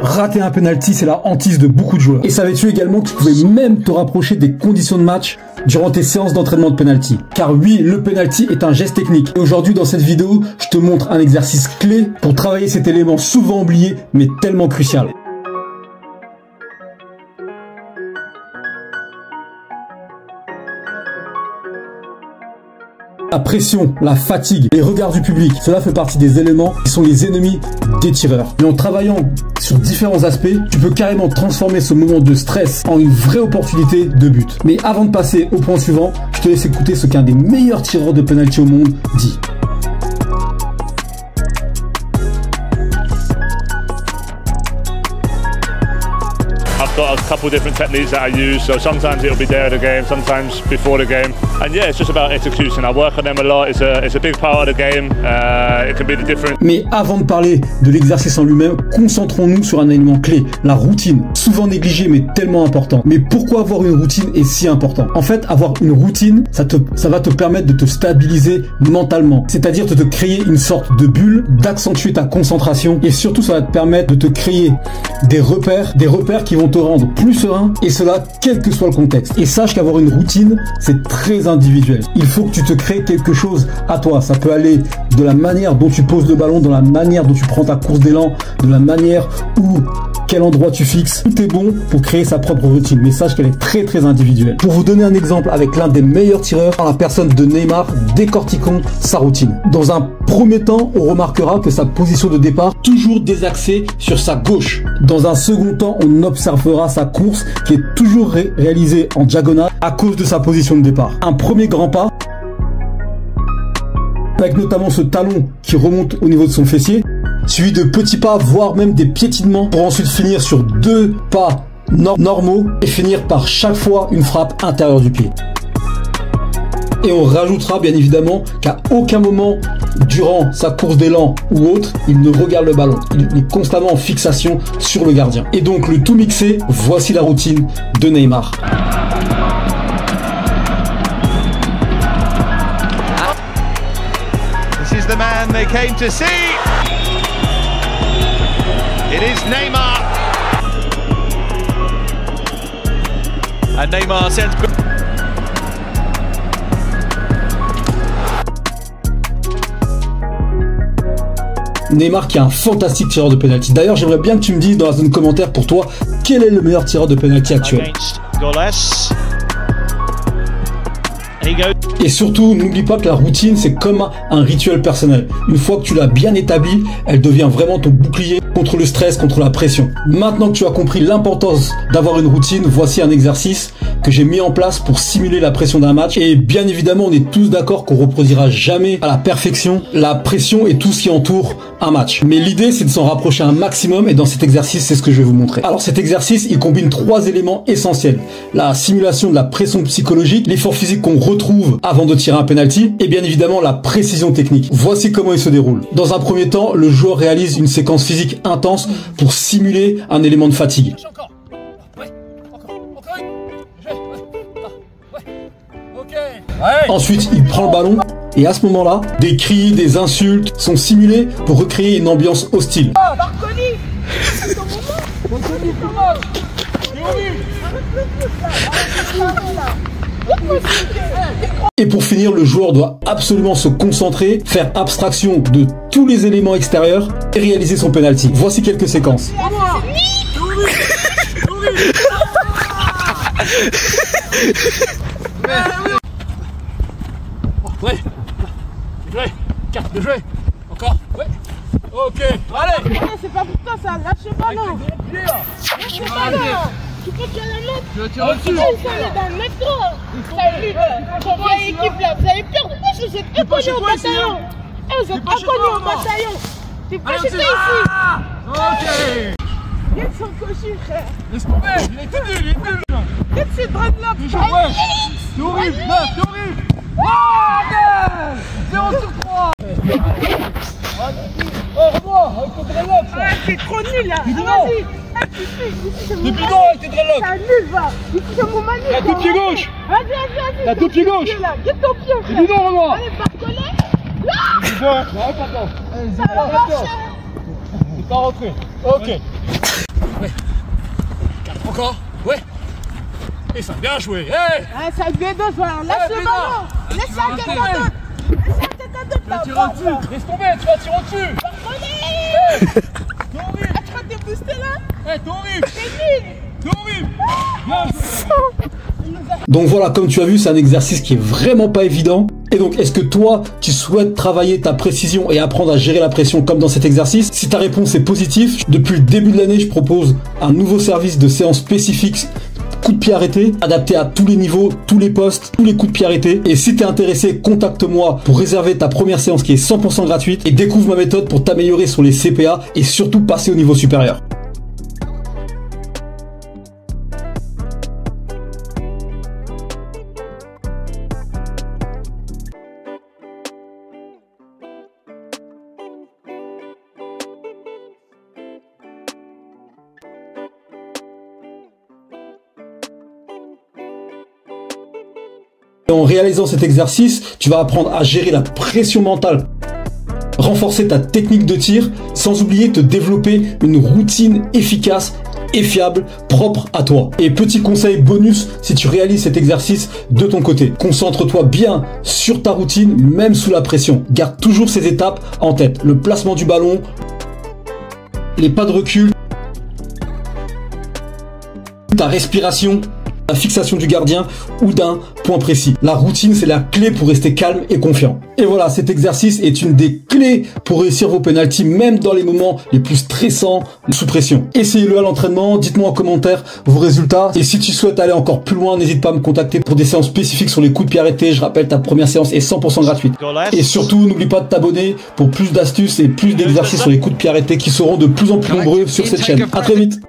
Rater un penalty, c'est la hantise de beaucoup de joueurs. Et savais-tu également que tu pouvais même te rapprocher des conditions de match durant tes séances d'entraînement de penalty? Car oui, le penalty est un geste technique. Et aujourd'hui, dans cette vidéo, je te montre un exercice clé pour travailler cet élément souvent oublié, mais tellement crucial. La pression, la fatigue, les regards du public, cela fait partie des éléments qui sont les ennemis des tireurs. Et en travaillant sur différents aspects, tu peux carrément transformer ce moment de stress en une vraie opportunité de but. Mais avant de passer au point suivant, je te laisse écouter ce qu'un des meilleurs tireurs de penalty au monde dit. I've got a couple different techniques that I use, so sometimes it'll be there at the game, sometimes before the game, and yeah, it's just about execution. I work on them a lot. It's a big part of the game. It can be the difference. Mais avant de parler de l'exercice en lui-même, concentrons-nous sur un élément clé, la routine. Souvent négligée mais tellement important. Mais pourquoi avoir une routine est si important? En fait, avoir une routine, ça va te permettre de te stabiliser mentalement. C'est-à-dire de te créer une sorte de bulle, d'accentuer ta concentration et surtout ça va te permettre de te créer des repères qui vont te rendre plus serein, et cela quel que soit le contexte. Et sache qu'avoir une routine, c'est très individuel. Il faut que tu te crées quelque chose à toi. Ça peut aller de la manière dont tu poses le ballon, de la manière dont tu prends ta course d'élan, de la manière où quel endroit tu fixes. Tout est bon pour créer sa propre routine, mais sache qu'elle est très très individuelle. Pour vous donner un exemple avec l'un des meilleurs tireurs, la personne de Neymar, décortiquons sa routine. Dans un premier temps, on remarquera que sa position de départ toujours désaxée sur sa gauche. Dans un second temps, on observera sa course qui est toujours réalisée en diagonale à cause de sa position de départ. Un premier grand pas, avec notamment ce talon qui remonte au niveau de son fessier, suivi de petits pas, voire même des piétinements, pour ensuite finir sur 2 pas normaux et finir par chaque fois une frappe intérieure du pied. Et on rajoutera bien évidemment qu'à aucun moment durant sa course d'élan ou autre, il ne regarde le ballon. Il est constamment en fixation sur le gardien. Et donc le tout mixé, voici la routine de Neymar. This is the man they came to see. It is Neymar. And Neymar sends... Neymar qui est un fantastique tireur de penalty. D'ailleurs, j'aimerais bien que tu me dises dans la zone commentaire pour toi, quel est le meilleur tireur de penalty actuel. Et surtout, n'oublie pas que la routine, c'est comme un rituel personnel. Une fois que tu l'as bien établi, elle devient vraiment ton bouclier contre le stress, contre la pression. Maintenant que tu as compris l'importance d'avoir une routine, voici un exercice que j'ai mis en place pour simuler la pression d'un match. Et bien évidemment, on est tous d'accord qu'on reproduira jamais à la perfection la pression et tout ce qui entoure un match. Mais l'idée, c'est de s'en rapprocher un maximum, et dans cet exercice, c'est ce que je vais vous montrer. Alors cet exercice, il combine 3 éléments essentiels. La simulation de la pression psychologique, l'effort physique qu'on retrouve avant de tirer un penalty, et bien évidemment la précision technique. Voici comment il se déroule. Dans un premier temps, le joueur réalise une séquence physique intense pour simuler un élément de fatigue. Ensuite, il prend le ballon et à ce moment-là, des cris, des insultes sont simulés pour recréer une ambiance hostile. Et pour finir, le joueur doit absolument se concentrer, faire abstraction de tous les éléments extérieurs et réaliser son penalty. Voici quelques séquences. Ouais. Bien joué. Encore. Ouais. Ok. Allez. C'est pas pour toi ça. Lâche pas non. Lâche pas non. Tu peux tirer le mec. Je tire dessus. Vous allez dans le métro. Salut. Ton vieille équipe là. Vous allez perdre. Vous êtes inconnus au bataillon. Vous êtes inconnus au bataillon. T'es pas chez toi ici. Ok. Viens de son cocher frère. Laisse tomber. Il est nul. Viens de ces draps là. C'est horrible. C'est horrible. Ah, 0 sur 3. Oh, revois avec ton dreadlock. Ah, t'es trop nul là. Dis donc. Vas-y. T'es bidon avec tes dreadlocks. C'est un nul va. Ici c'est mon manu. T'as tout pied gauche. Vas-y. T'as tout pied gauche. Get ton pied. T'es bidon, revois. Allez, barcoler. Là. Bidon. Non, pas toi. Ça va marcher. C'est pas rentré. Ok. Ouais. 4 encore. Ouais. Et ça, bien joué. Hey. Ah, c'est un Guédo, voilà. Laisse le ballon. Laisse à quelqu'un d'autre. Laisse à quelqu'un d'autre là. Tire au-dessus. Laisse tomber, tu vas tirer au-dessus. Prenez. T'es horrible. Ah, tu vas te booster là. Hey, t'es horrible. T'es horrible. Bien joué. Donc voilà, comme tu as vu, c'est un exercice qui est vraiment pas évident. Et donc, est-ce que toi, tu souhaites travailler ta précision et apprendre à gérer la pression comme dans cet exercice? Si ta réponse est positive, depuis le début de l'année, je propose un nouveau service de séance spécifique coup de pied arrêté, adapté à tous les niveaux, tous les postes, tous les coups de pied arrêtés. Et si t'es intéressé, contacte-moi pour réserver ta première séance qui est 100% gratuite et découvre ma méthode pour t'améliorer sur les CPA et surtout passer au niveau supérieur. En réalisant cet exercice, tu vas apprendre à gérer la pression mentale, renforcer ta technique de tir, sans oublier te développer une routine efficace et fiable, propre à toi. Et petit conseil bonus, si tu réalises cet exercice de ton côté, concentre-toi bien sur ta routine, même sous la pression. Garde toujours ces étapes en tête. Le placement du ballon, les pas de recul, ta respiration, la fixation du gardien ou d'un point précis. La routine, c'est la clé pour rester calme et confiant. Et voilà, cet exercice est une des clés pour réussir vos pénaltys, même dans les moments les plus stressants sous pression. Essayez-le à l'entraînement, dites-moi en commentaire vos résultats. Et si tu souhaites aller encore plus loin, n'hésite pas à me contacter pour des séances spécifiques sur les coups de pied arrêtés. Je rappelle, ta première séance est 100% gratuite. Et surtout, n'oublie pas de t'abonner pour plus d'astuces et plus d'exercices sur les coups de pied arrêtés qui seront de plus en plus nombreux sur cette chaîne. À très vite.